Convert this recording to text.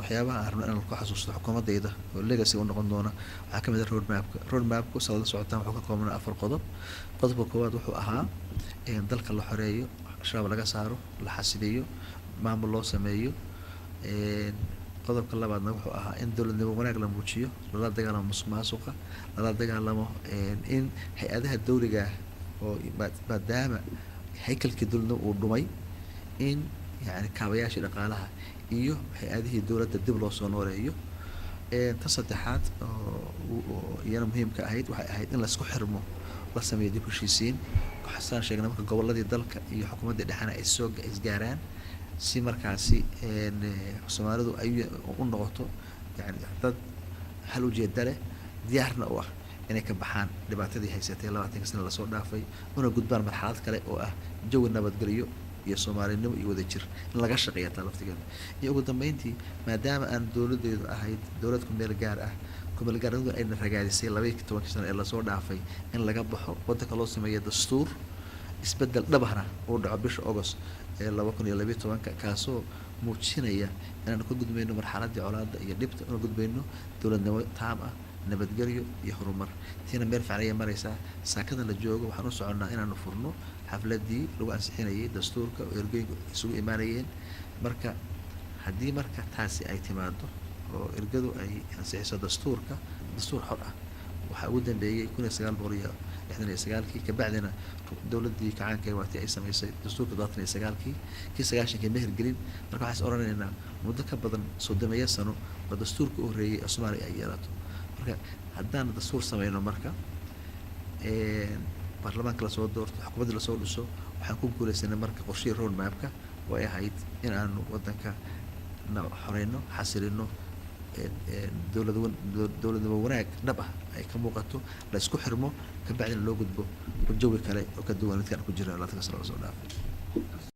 waxyaabaha aan rabno inaan ku xasuusto xukuumadayda oo legacy u noqon doona waxaa ka mid ah road mapku sida la socotaan wuxuu ka koobnaa 4 qodob. qodobka koowaad wuxuu ahaa in dalka la xoreeyo, shabaab laga saaro, la xasiliyo, maamul loo sameeyo. qodobka labaadna wuxuu ahaa in dowladnimo wanaag la muujiyo, lala dagaalamo musuqmaasuqa, lala dagaalamo in hay-adaha dawliga ah oo maadaama haykalkii dowladnimo uu dhumay in yani kaabayaashii dhaqaalaha iyo hay-adihii dowladda dib loo soo nooleeyo. tan saddexaad oo iyana muhiimka ahayd waxay ahayd in laisku xirmo, la sameeyo dib u heshiisiin. waxaan sheegnay marka gobolladii dalka iyo xukuumaddii dhexena ay isgaaraan si markaasi Soomaalidu ay u noqoto yani dad hal ujeeda leh, diyaarna u ah inay ka baxaan dhibaatadii haysatay 20 sano lasoo dhaafay, una gudbaan marxalad kale oo ah jawi nabadgelyo iyo Soomaalinimo iyo wadajir in laga shaqeeyo taa laftigeeda. iyo ugu dambeyntii maadaama aan dowladeedu ahayd dowlad ku meel gaar ah, ku meel gaarnimadu ayna ragaadisay 12 sano ee lasoo dhaafay in laga baxo waddanka loo sameeyo dastuur isbedel dhabahna uu dhaco bisha August 2012 kaasoo muujinaya inaan ka gudbayno marxaladii colaadda iyo dhibta, una gudbayno dowladnimo taam ah, nabadgelyo iyo horumar. tiina meel fiican ayay maraysaa. saakada la joogo waxaan u soconnaa inaanu furno xafladii lagu ansixinayay dastuurka oo ergeygu isugu imaanayeen. marka haddii marka taasi ay timaado oo ergadu ay ansixiso dastuur xor ah, waxaa ugu dambeeyay 1969 kabacdina dowladdii kacaanka ee waati ay samaysay dastuurka 1999 kii 90 ma hirgelin. marka waxaan oranaynaa muddo ka badan 30 sano oo dastuurka u horeeyay ee Soomaaliya ay yeelato. marka haddaan dastuur samayno marka baarlamaanka la soo doorto, xukuumadda la soo dhiso, waxaan ku guuleysanay marka qorshihii road mapka oo ay ahayd in aanu waddanka xoreyno, xasilino, dowladnimo wanaag dhab ah ay ka muuqato, la isku xirmo, kabacdina loo gudbo jawi kale oo ka duwan midkaan ku jira 20 sano lasoo dhaafay.